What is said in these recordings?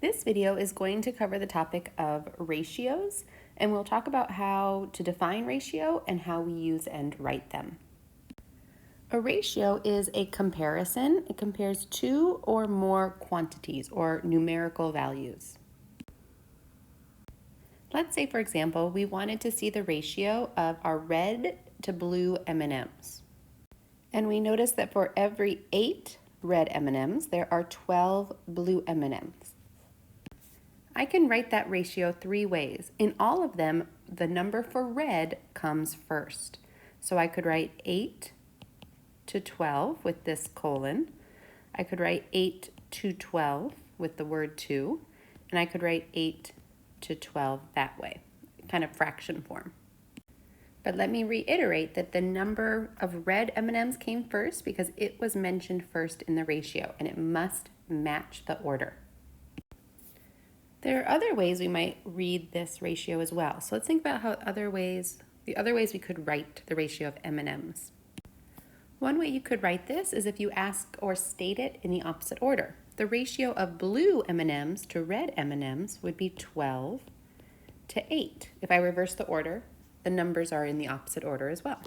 This video is going to cover the topic of ratios, and we'll talk about how to define ratio and how we use and write them. A ratio is a comparison. It compares two or more quantities or numerical values. Let's say, for example, we wanted to see the ratio of our red to blue M&Ms. And we notice that for every 8 red M&Ms, there are 12 blue M&Ms. I can write that ratio 3 ways. In all of them, the number for red comes first. So I could write 8 to 12 with this colon. I could write 8 to 12 with the word 2. And I could write 8 to 12 that way, kind of fraction form. But let me reiterate that the number of red M&Ms came first because it was mentioned first in the ratio, and it must match the order. There are other ways we might read this ratio as well. So let's think about the other ways we could write the ratio of M&Ms. One way you could write this is if you ask or state it in the opposite order. The ratio of blue M&Ms to red M&Ms would be 12 to 8. If I reverse the order, the numbers are in the opposite order as well.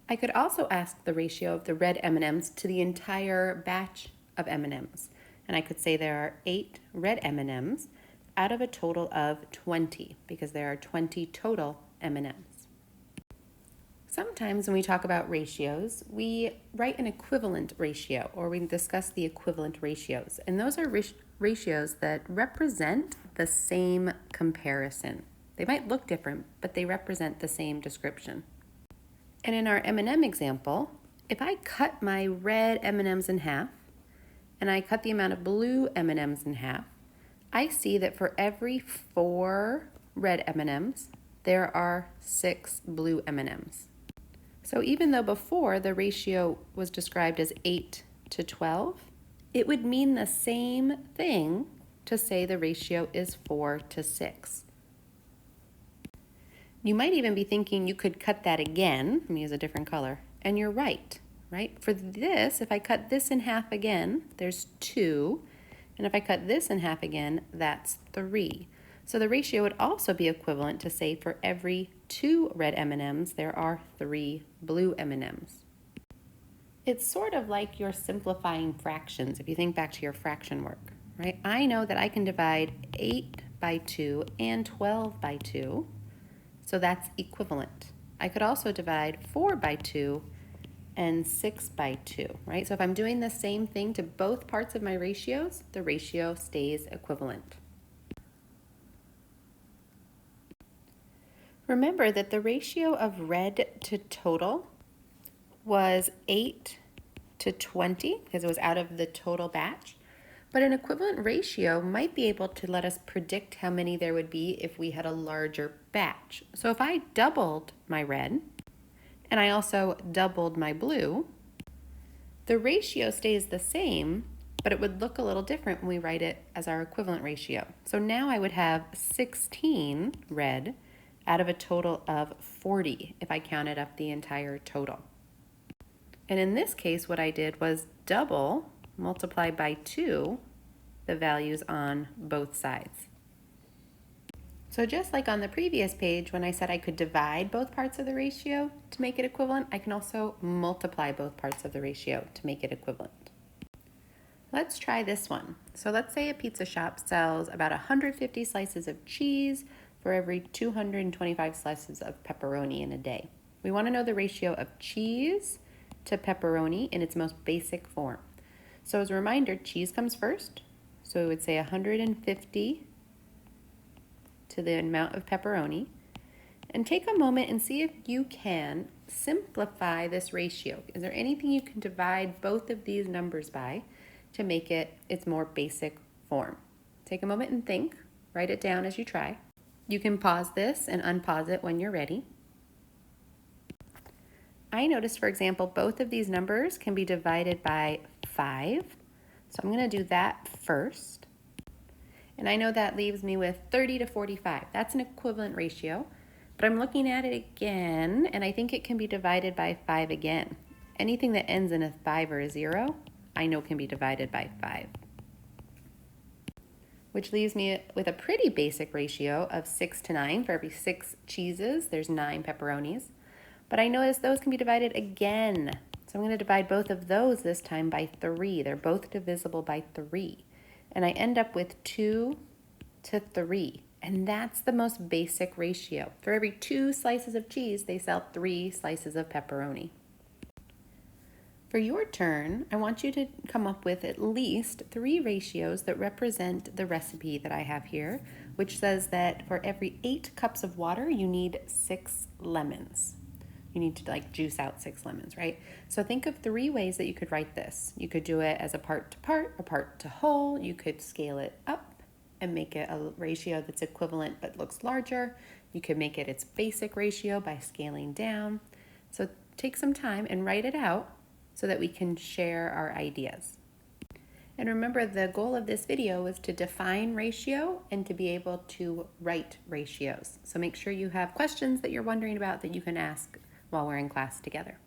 I could also ask the ratio of the red M&Ms to the entire batch of M&Ms. And I could say there are 8 red M&Ms out of a total of 20 because there are 20 total M&Ms. Sometimes when we talk about ratios, we write an equivalent ratio or we discuss the equivalent ratios. And those are ratios that represent the same comparison. They might look different, but they represent the same description. And in our M&M example, if I cut my red M&Ms in half, and I cut the amount of blue M&Ms in half, I see that for every 4 red M&Ms, there are 6 blue M&Ms. So even though before the ratio was described as 8 to 12, it would mean the same thing to say the ratio is 4 to 6. You might even be thinking you could cut that again. Let me use a different color. And you're right? For this, if I cut this in half again, there's 2. And if I cut this in half again, that's 3. So the ratio would also be equivalent to say for every 2 red M&Ms, there are 3 blue M&Ms. It's sort of like you're simplifying fractions if you think back to your fraction work, right? I know that I can divide 8 by 2 and 12 by 2. So that's equivalent. I could also divide 4 by 2 and 6 by 2, right? So if I'm doing the same thing to both parts of my ratios, the ratio stays equivalent. Remember that the ratio of red to total was 8 to 20 because it was out of the total batch. But an equivalent ratio might be able to let us predict how many there would be if we had a larger batch. So if I doubled my red, and I also doubled my blue, the ratio stays the same, but it would look a little different when we write it as our equivalent ratio. So now I would have 16 red out of a total of 40 if I counted up the entire total. And in this case, what I did was multiply by 2 the values on both sides. So just like on the previous page, when I said I could divide both parts of the ratio to make it equivalent, I can also multiply both parts of the ratio to make it equivalent. Let's try this one. So let's say a pizza shop sells about 150 slices of cheese for every 225 slices of pepperoni in a day. We want to know the ratio of cheese to pepperoni in its most basic form. So as a reminder, cheese comes first. So we would say 150 to the amount of pepperoni. And take a moment and see if you can simplify this ratio. Is there anything you can divide both of these numbers by to make it its more basic form? Take a moment and think. Write it down as you try. You can pause this and unpause it when you're ready. I noticed, for example, both of these numbers can be divided by 5. So I'm going to do that first. And I know that leaves me with 30 to 45. That's an equivalent ratio. But I'm looking at it again, and I think it can be divided by 5 again. Anything that ends in a 5 or a 0, I know can be divided by 5. which leaves me with a pretty basic ratio of 6 to 9. For every 6 cheeses, there's 9 pepperonis. But I noticed those can be divided again. So I'm going to divide both of those this time by 3. They're both divisible by 3. And I end up with 2 to 3. And that's the most basic ratio. For every 2 slices of cheese, they sell 3 slices of pepperoni. For your turn, I want you to come up with at least 3 ratios that represent the recipe that I have here, which says that for every 8 cups of water, you need 6 lemons. You need to juice out 6 lemons, right? So think of 3 ways that you could write this. You could do it as a part to part, a part to whole. You could scale it up and make it a ratio that's equivalent but looks larger. You could make it its basic ratio by scaling down. So take some time and write it out so that we can share our ideas. And remember, the goal of this video is to define ratio and to be able to write ratios. So make sure you have questions that you're wondering about that you can ask while we're in class together.